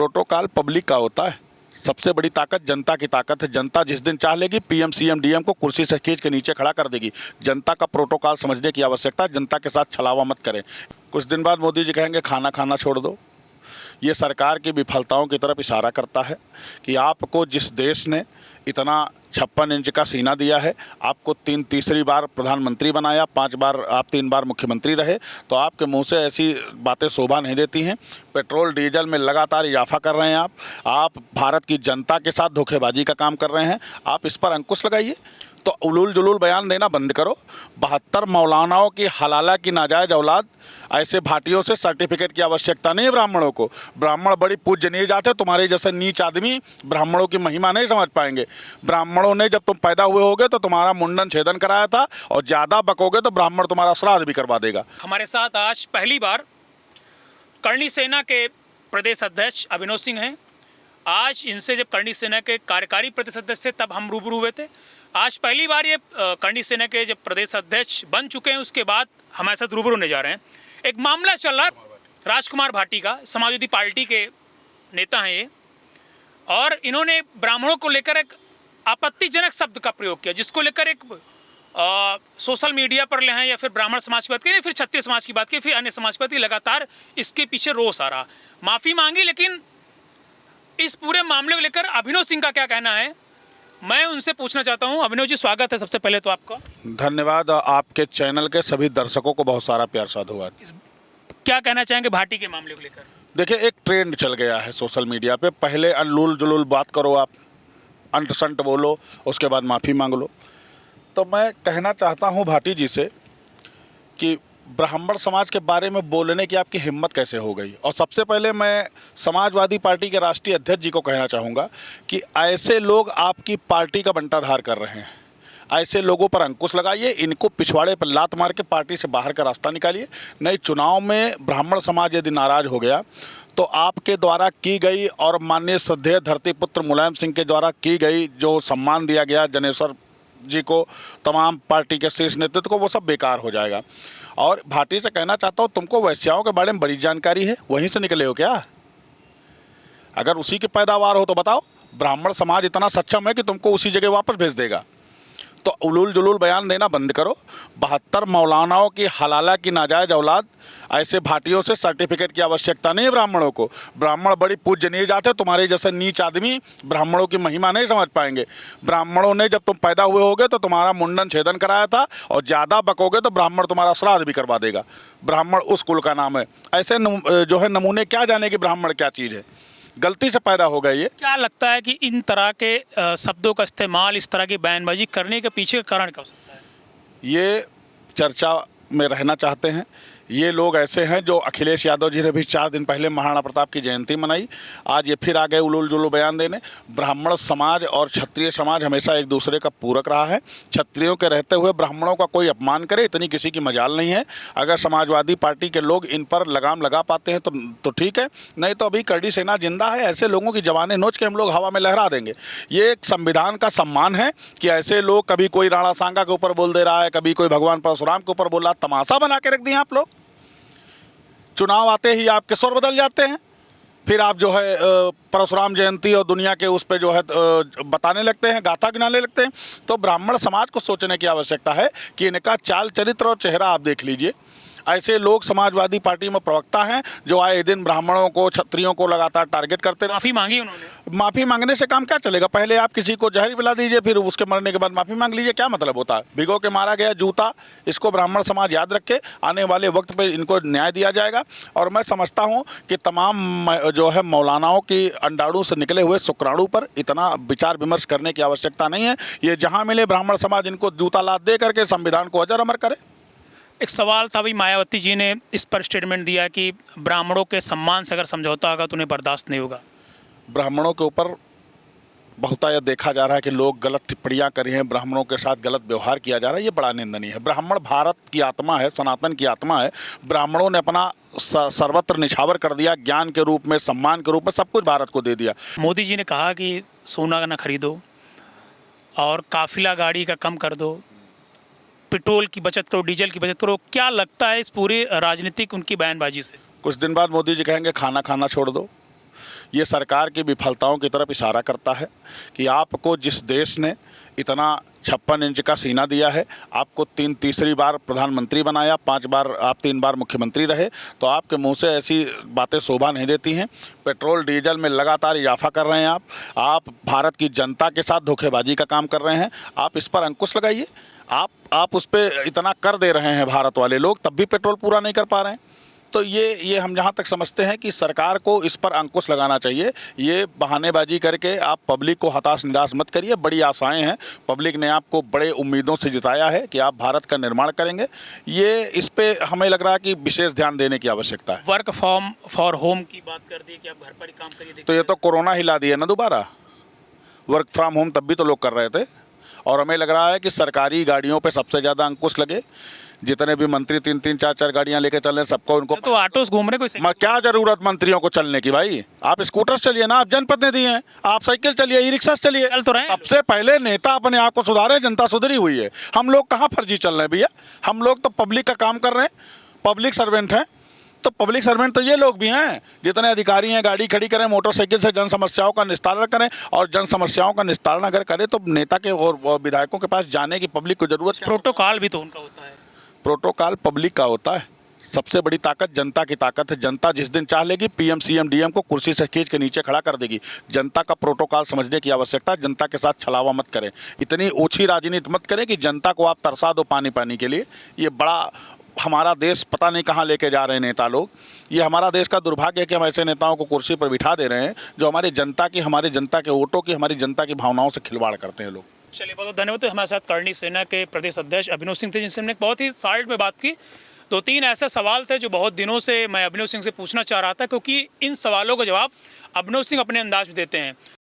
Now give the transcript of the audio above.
Protocol public का होता है। सबसे बड़ी ताकत जनता की ताकत है। जनता जिस दिन चाह लेगी पीएम सीएम डीएम को कुर्सी से खींच के नीचे खड़ा कर देगी। जनता का प्रोटोकॉल समझने की आवश्यकता है। जनता के साथ छलावा मत करें। कुछ दिन बाद मोदी जी कहेंगे खाना खाना छोड़ दो। ये सरकार की विफलताओं की तरफ इशारा करता है कि आपको जिस देश ने इतना 56 इंच का सीना दिया है, आपको तीसरी बार प्रधानमंत्री बनाया, 5 बार आप 3 बार मुख्यमंत्री रहे, तो आपके मुंह से ऐसी बातें शोभा नहीं देती हैं। पेट्रोल डीजल में लगातार इजाफा कर रहे हैं आप भारत की जनता के साथ धोखेबाजी का काम कर रहे हैं। आप इस पर अंकुश लगाइए। तो उलूल जुलूल बयान देना बंद करो। 72 मौलानाओं की हलाला की नाजायज औलाद, ऐसे भाटियों से सर्टिफिकेट की आवश्यकता नहीं है ब्राह्मणों को। ब्राह्मण बड़ी पूजनीय जात है। तुम्हारे जैसे नीच आदमी ब्राह्मणों की महिमा नहीं समझ पाएंगे। ब्राह्मणों ने जब तुम पैदा हुए होगे तो तुम्हारा मुंडन छेदन कराया था, और ज़्यादा बकोगे तो ब्राह्मण तुम्हारा श्राद्ध भी करवा देगा। हमारे साथ आज पहली बार करणी सेना के प्रदेश अध्यक्ष अभिनव सिंह हैं। आज इनसे जब करणी सेना के कार्यकारी प्रदेश अध्यक्ष थे तब हम रूबरू हुए थे। आज पहली बार ये करणी सेना के जब प्रदेश अध्यक्ष बन चुके हैं उसके बाद हमारे साथ रूबरू होने जा रहे हैं। एक मामला चल रहा राजकुमार भाटी का, समाजवादी पार्टी के नेता हैं ये, और इन्होंने ब्राह्मणों को लेकर एक आपत्तिजनक शब्द का प्रयोग किया, जिसको लेकर एक सोशल मीडिया पर ले हैं या फिर ब्राह्मण समाज की बात करें, फिर क्षत्रिय समाज की बात करें, फिर अन्य समाज की बात की, लगातार इसके पीछे रोष आ रहा। माफ़ी मांगी, लेकिन इस पूरे मामले को लेकर अभिनव सिंह का क्या कहना है मैं उनसे पूछना चाहता हूं। अभिनव जी, स्वागत है सबसे पहले तो आपका। धन्यवाद। आपके चैनल के सभी दर्शकों को बहुत सारा प्यार साधुवाद। क्या कहना चाहेंगे भाटी के मामले को लेकर? देखिए, एक ट्रेंड चल गया है सोशल मीडिया पे। पहले अनलूल जुलूल बात करो, आप अंट संट बोलो, उसके बाद माफ़ी मांग लो। तो मैं कहना चाहता हूं भाटी जी से कि ब्राह्मण समाज के बारे में बोलने की आपकी हिम्मत कैसे हो गई। और सबसे पहले मैं समाजवादी पार्टी के राष्ट्रीय अध्यक्ष जी को कहना चाहूँगा कि ऐसे लोग आपकी पार्टी का बंटाधार कर रहे हैं। ऐसे लोगों पर अंकुश लगाइए, इनको पिछवाड़े पर लात मार के पार्टी से बाहर का रास्ता निकालिए। नए चुनाव में ब्राह्मण समाज यदि नाराज हो गया तो आपके द्वारा की गई और माननीय श्रद्धेय धरतीपुत्र मुलायम सिंह के द्वारा की गई जो सम्मान दिया गया जनेश्वर जी को, तमाम पार्टी के शीर्ष नेतृत्व को, वो सब बेकार हो जाएगा। और भाटी से कहना चाहता हूँ, तुमको वैश्याओं के बारे में बड़ी जानकारी है, वहीं से निकले हो क्या? अगर उसी की पैदावार हो तो बताओ। ब्राह्मण समाज इतना सक्षम है कि तुमको उसी जगह वापस भेज देगा। तो उलूल जुलूल बयान देना बंद करो। 72 मौलानाओं की हलाला की नाजायज औलाद, ऐसे भाटियों से सर्टिफिकेट की आवश्यकता नहीं है ब्राह्मणों को। ब्राह्मण बड़ी पूजनीय जात है। तुम्हारे जैसे नीच आदमी ब्राह्मणों की महिमा नहीं समझ पाएंगे। ब्राह्मणों ने जब तुम पैदा हुए होगे तो तुम्हारा मुंडन छेदन कराया था, और ज़्यादा बकोगे तो ब्राह्मण तुम्हारा श्राद्ध भी करवा देगा। ब्राह्मण उस कुल का नाम है। ऐसे जो है नमूने क्या जाने कि ब्राह्मण क्या चीज़ है। गलती से पैदा हो गए। ये क्या लगता है कि इन तरह के शब्दों का इस्तेमाल, इस तरह की बयानबाजी करने के पीछे का कारण क्या हो सकता है? ये चर्चा में रहना चाहते हैं। ये लोग ऐसे हैं जो अखिलेश यादव जी ने भी 4 दिन पहले महाराणा प्रताप की जयंती मनाई, आज ये फिर आ गए उलूल जुलूल बयान देने। ब्राह्मण समाज और क्षत्रिय समाज हमेशा एक दूसरे का पूरक रहा है। क्षत्रियों के रहते हुए ब्राह्मणों का कोई अपमान करे, इतनी किसी की मजाल नहीं है। अगर समाजवादी पार्टी के लोग इन पर लगाम लगा पाते हैं तो ठीक है, नहीं तो अभी करणी सेना जिंदा है। ऐसे लोगों की जवानें नोच के हम लोग हवा में लहरा देंगे। ये एक संविधान का सम्मान है कि ऐसे लोग, कभी कोई राणा सांगा के ऊपर बोल दे रहा है, कभी कोई भगवान परशुराम के ऊपर बोल रहा है। तमाशा बना के रख दिए आप लोग। चुनाव आते ही आपके स्वर बदल जाते हैं, फिर आप जो है परशुराम जयंती और दुनिया के उस पर जो है बताने लगते हैं, गाथा गिनाने लगते हैं। तो ब्राह्मण समाज को सोचने की आवश्यकता है कि इनका चाल चरित्र और चेहरा आप देख लीजिए। ऐसे लोग समाजवादी पार्टी में प्रवक्ता हैं जो आए दिन ब्राह्मणों को, क्षत्रियों को लगातार टारगेट करते रहे। माफ़ी मांगी उन्होंने। माफ़ी मांगने से काम क्या चलेगा? पहले आप किसी को जहर पिला दीजिए, फिर उसके मरने के बाद माफ़ी मांग लीजिए। क्या मतलब होता है? भिगो के मारा गया जूता, इसको ब्राह्मण समाज याद रखे। आने वाले वक्त पे इनको न्याय दिया जाएगा। और मैं समझता हूँ कि तमाम जो है मौलानाओं की अंडाणु से निकले हुए शुक्राणु पर इतना विचार विमर्श करने की आवश्यकता नहीं है। ये जहाँ मिले ब्राह्मण समाज इनको जूता लाद दे करके संविधान को अजर अमर करे। एक सवाल था, अभी मायावती जी ने इस पर स्टेटमेंट दिया कि ब्राह्मणों के सम्मान से अगर समझौता होगा तो उन्हें बर्दाश्त नहीं होगा। ब्राह्मणों के ऊपर बहुतायत देखा जा रहा है कि लोग गलत टिप्पणियां कर रहे हैं, ब्राह्मणों के साथ गलत व्यवहार किया जा रहा है। ये बड़ा निंदनीय है। ब्राह्मण भारत की आत्मा है, सनातन की आत्मा है। ब्राह्मणों ने अपना सर्वत्र निछावर कर दिया, ज्ञान के रूप में, सम्मान के रूप में, सब कुछ भारत को दे दिया। मोदी जी ने कहा कि सोना ना खरीदो और काफिला गाड़ी का कम कर दो, पेट्रोल की बचत करो, डीजल की बचत करो। क्या लगता है इस पूरी राजनीतिक उनकी बयानबाजी से? कुछ दिन बाद मोदी जी कहेंगे खाना खाना छोड़ दो। ये सरकार की विफलताओं की तरफ इशारा करता है कि आपको जिस देश ने इतना 56 इंच का सीना दिया है, आपको तीसरी बार प्रधानमंत्री बनाया, 5 बार आप 3 बार मुख्यमंत्री रहे, तो आपके मुंह से ऐसी बातें शोभा नहीं देती हैं। पेट्रोल डीजल में लगातार इजाफा कर रहे हैं आप भारत की जनता के साथ धोखेबाजी का काम कर रहे हैं। आप इस पर अंकुश लगाइए। आप उस पर इतना कर दे रहे हैं भारत वाले लोग, तब भी पेट्रोल पूरा नहीं कर पा रहे हैं। तो ये हम जहाँ तक समझते हैं कि सरकार को इस पर अंकुश लगाना चाहिए। ये बहानेबाजी करके आप पब्लिक को हताश निराश मत करिए। बड़ी आशाएं हैं, पब्लिक ने आपको बड़े उम्मीदों से जिताया है कि आप भारत का निर्माण करेंगे। ये इस पे हमें लग रहा है कि विशेष ध्यान देने की आवश्यकता है। वर्क फ्रॉम फॉर होम की बात कर दी कि आप घर पर ही काम करिए, तो ये तो कोरोना हिला दिया ना दोबारा। वर्क फ्रॉम होम तब भी तो लोग कर रहे थे। और हमें लग रहा है कि सरकारी गाड़ियों पे सबसे ज़्यादा अंकुश लगे। जितने भी मंत्री 3-3 4-4 गाड़ियां लेके चल रहे हैं, सबको उनको तो ऑटोस घूम रहे कोई क्या जरूरत मंत्रियों को चलने की भाई? आप स्कूटर चलिए ना, आप जनप्रतिनिधि हैं, आप साइकिल चलिए, ई रिक्शा चलिए। चल तो रहे हैं। सबसे पहले नेता अपने आप को सुधारे, जनता सुधरी हुई है। हम लोग कहाँ फर्जी चल रहे हैं भैया? हम लोग तो पब्लिक का काम कर रहे हैं, पब्लिक सर्वेंट हैं। तो पब्लिक सर्वेंट तो ये लोग भी हैं, जितने अधिकारी हैं, गाड़ी खड़ी करें, मोटरसाइकिल से जन समस्याओं का निस्तारण करें। और जन समस्याओं का निस्तारण अगर करें तो नेता के और विधायकों के पास जाने की पब्लिक को जरूरत है। प्रोटोकॉल भी तो उनका होता है। प्रोटोकॉल पब्लिक का होता है। सबसे बड़ी ताकत जनता की ताकत है। जनता जिस दिन चाह लेगी पीएम सीएम डीएम को कुर्सी से खींच के नीचे खड़ा कर देगी। जनता का प्रोटोकॉल समझने की आवश्यकता है। जनता के साथ छलावा मत करें, इतनी ओछी राजनीति मत करें कि जनता को आप तरसा दो पानी पानी के लिए। ये बड़ा हमारा देश पता नहीं कहाँ लेके जा रहे हैं नेता लोग। ये हमारा देश का दुर्भाग्य है कि हम ऐसे नेताओं को कुर्सी पर बिठा दे रहे हैं जो हमारी जनता के वोटों की, हमारी जनता की भावनाओं से खिलवाड़ करते हैं लोग। चलिए, बहुत बहुत धन्यवाद। तो हमारे साथ करणी सेना के प्रदेश अध्यक्ष अभिनव सिंह थे, जिनसे हमने बहुत ही साइड में बात की। 2-3 ऐसे सवाल थे जो बहुत दिनों से मैं अभिनव सिंह से पूछना चाह रहा था, क्योंकि इन सवालों का जवाब अभिनव सिंह अपने अंदाज में देते हैं।